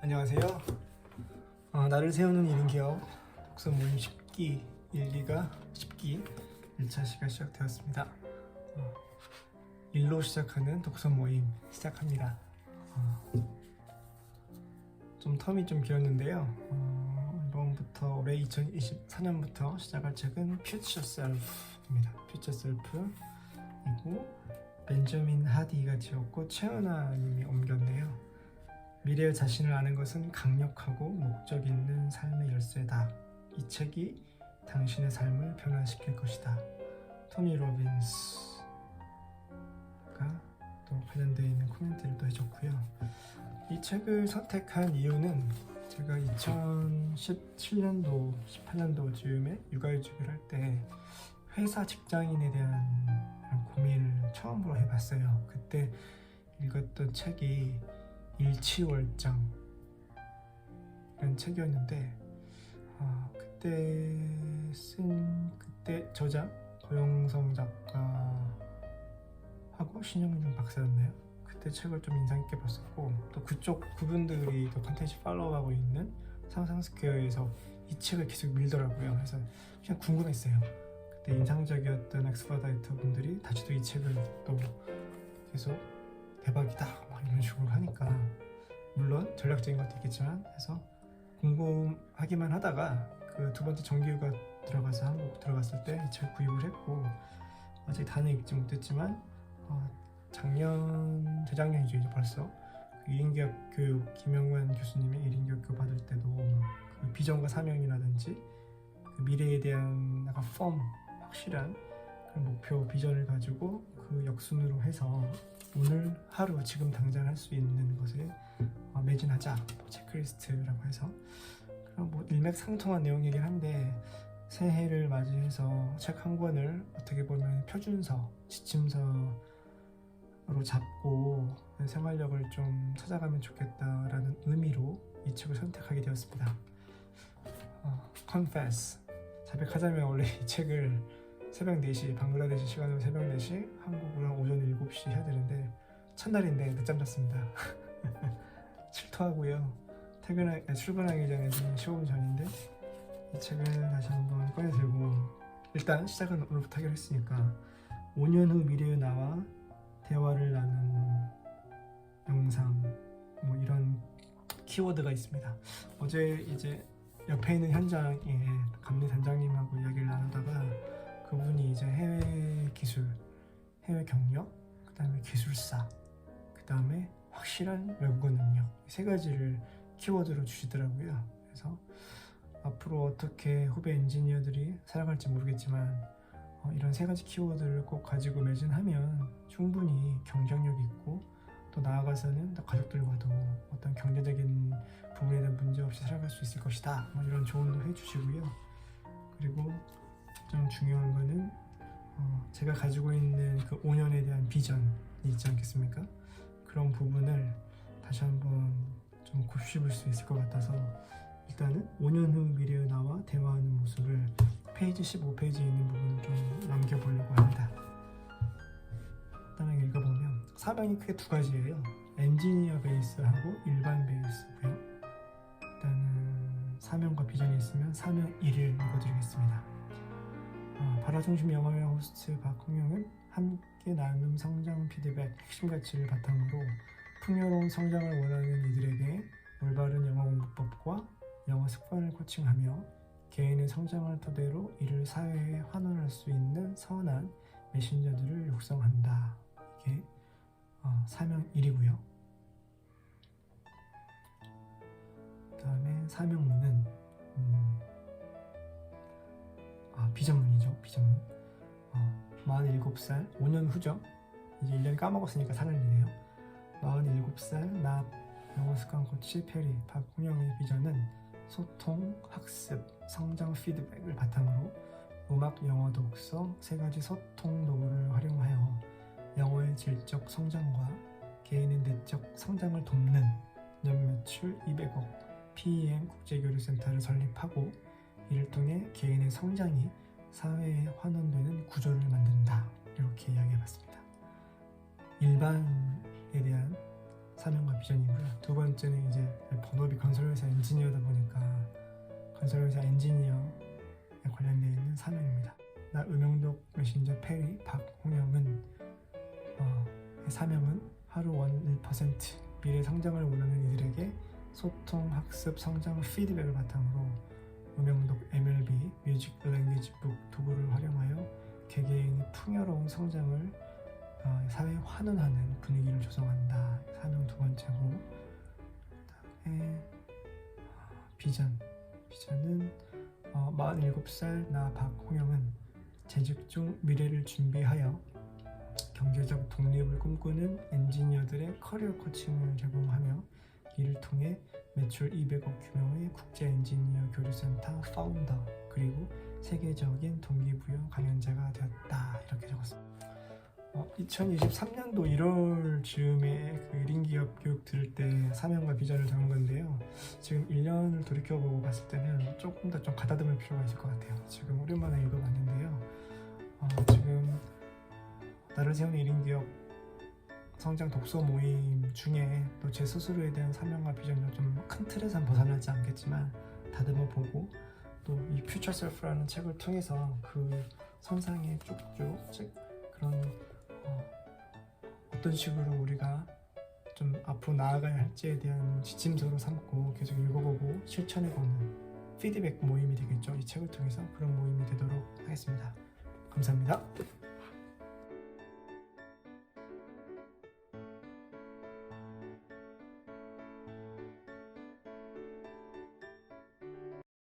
안녕하세요. 나를 세우는 1인 기업 독서 모임 10기 1기가 10기 1차 시가 시작되었습니다. 일로 시작하는 독서 모임 시작합니다. 좀 텀이 좀 길었는데요. 이번부터 올해 2024년부터 시작할 책은 Future Self입니다. Future Self이고 벤저민 하디가 지었고 최은아 님이 옮겼네요. 미래의 자신을 아는 것은 강력하고 목적 있는 삶의 열쇠다. 이 책이 당신의 삶을 변화시킬 것이다. 토니 로빈스가 또 관련되어 있는 코멘트를 또 해줬고요. 이 책을 선택한 이유는 제가 2017년도, 18년도 즈음에 육아휴직을 할 때 회사 직장인에 대한 고민을 처음으로 해봤어요. 그때 읽었던 책이 일치월장 이런 책이었는데 그때 저자 고영성 작가하고 신영준 박사였나요? 그때 책을 좀 인상 깊게 봤었고 또 그분들이 또 컨텐츠 팔로우하고 있는 상상스퀘어에서 이 책을 계속 밀더라고요. 그래서 그냥 궁금했어요. 그때 인상적이었던 엑스퍼다이터 분들이 다시 또 이 책을 또 계속 대박이다 막 이런 식으로 하니까 물론 전략적인 것도 있겠지만 해서 궁금하기만 하다가 그 두 번째 정기휴가 들어가서 한국 들어갔을 때 이 책 구입을 했고 아직 다는 읽지 못했지만 재작년이죠 이제 벌써 그 1인기업 교육 김영관 교수님의 1인기업 교육 받을 때도 그 비전과 사명이라든지 그 미래에 대한 약간 확실한 그런 목표 비전을 가지고 그 역순으로 해서 오늘 하루 지금 당장 할 수 있는 것에 매진하자 체크리스트라고 해서 그런 뭐 일맥상통한 내용이긴 한데 새해를 맞이해서 책 한 권을 어떻게 보면 표준서, 지침서로 잡고 생활력을 좀 찾아가면 좋겠다라는 의미로 이 책을 선택하게 되었습니다. Confess 자백하자면 원래 이 책을 새벽 4시 방글라데시 시간으로 새벽 4시 한국으로 오전 7시 해야 되는데 첫날인데 늦잠 잤습니다. 질투하고요. 출근하기 전에 지금 15분 전인데 이 책을 다시 한번 꺼내 들고 일단 시작은 오늘부터 하기로 했으니까 5년 후 미래의 나와 대화를 나누는 영상 뭐 이런 키워드가 있습니다. 어제 이제 옆에 있는 현장에 감리 단장님하고 이야기를 나누다가 그분이 이제 해외 기술, 해외 경력, 그 다음에 기술사, 그 다음에 확실한 외국어 능력 세 가지를 키워드로 주시더라고요. 그래서 앞으로 어떻게 후배 엔지니어들이 살아갈지 모르겠지만 이런 세 가지 키워드를 꼭 가지고 매진하면 충분히 경쟁력 있고 또 나아가서는 가족들과도 어떤 경제적인 부분에 대한 문제 없이 살아갈 수 있을 것이다. 뭐 이런 조언도 해주시고요. 그리고 좀 중요한 거는 제가 가지고 있는 그 5년에 대한 비전이 있지 않겠습니까? 그런 부분을 다시 한번 좀 곱씹을 수 있을 것 같아서 일단은 5년 후 미래의 나와 대화하는 모습을 페이지 15페이지에 있는 부분을 좀 남겨보려고 합니다. 간단하게 읽어보면 사명이 크게 두 가지예요. 엔지니어 베이스하고 일반 베이스고요. 일단은 사명과 비전이 있으면 사명 1을 읽어드리겠습니다. 바라중심 영어회 호스트 박홍영은 함께 나눔 성장 피드백 핵심 가치를 바탕으로 풍요로운 성장을 원하는 이들에게 올바른 영어 공부법과 영어 습관을 코칭하며 개인의 성장을 토대로 이를 사회에 환원할 수 있는 선한 메신저들을 육성한다. 이게 사명 1이고요. 그 다음에 사명문은 비전문이죠. 비전문 47살 5년 후죠. 이제 1년 까먹었으니까 4년이네요. 47살 나 영어 습관 코치 페리 박홍영의 비전은 소통, 학습, 성장 피드백을 바탕으로 음악, 영어, 독서 세 가지 소통 도구를 활용하여 영어의 질적 성장과 개인의 내적 성장을 돕는 연 매출 200억 PEM 국제교류센터를 설립하고 이를 통해 개인의 성장이 사회에 환원되는 구조를 만든다. 이렇게 이야기해봤습니다. 일반에 대한 사명과 비전이고요. 두 번째는 이제 본업이 건설회사 엔지니어다 보니까 건설회사 엔지니어에 관련되어 있는 사명입니다. 나 음영독 메신저 페리 박홍영은 사명은 하루 원 1% 미래 성장을 원하는 이들에게 소통, 학습, 성장 피드백을 바탕으로 음영독 MLB 뮤직 랭귀지 북 도구를 활용하여 개개인의 풍요로운 성장을 사회에 환원하는 분위기를 조성한다. 사명 두 번째고, 그다음에 비전은 47살 나 박홍영은 재직 중 미래를 준비하여 경제적 독립을 꿈꾸는 엔지니어들의 커리어 코칭을 제공하며 이를 통해 매출 200억 규모의 국제 엔지니어 교류센터 파운더 그리고 세계적인 동기부여 강연자가 되었다. 이렇게 적었습니다. 2023년도 1월 즈음에 그 1인 기업 교육 들을 때 사명과 비전을 적은 건데요. 지금 1년을 돌이켜보고 봤을 때는 조금 더 좀 가다듬을 필요가 있을 것 같아요. 지금 오랜만에 읽어봤는데요. 지금 나를 세우는 1인 기업 성장 독서 모임 중에 또 제 스스로에 대한 사명과 비전을 좀 큰 틀에서 벗어나지 않겠지만 다듬어 보고 또 이 퓨처 셀프라는 책을 통해서 그 선상에 쭉쭉 그런 어떤 식으로 우리가 좀 앞으로 나아가야 할지에 대한 지침서로 삼고 계속 읽어보고 실천해보는 피드백 모임이 되겠죠. 이 책을 통해서 그런 모임이 되도록 하겠습니다. 감사합니다.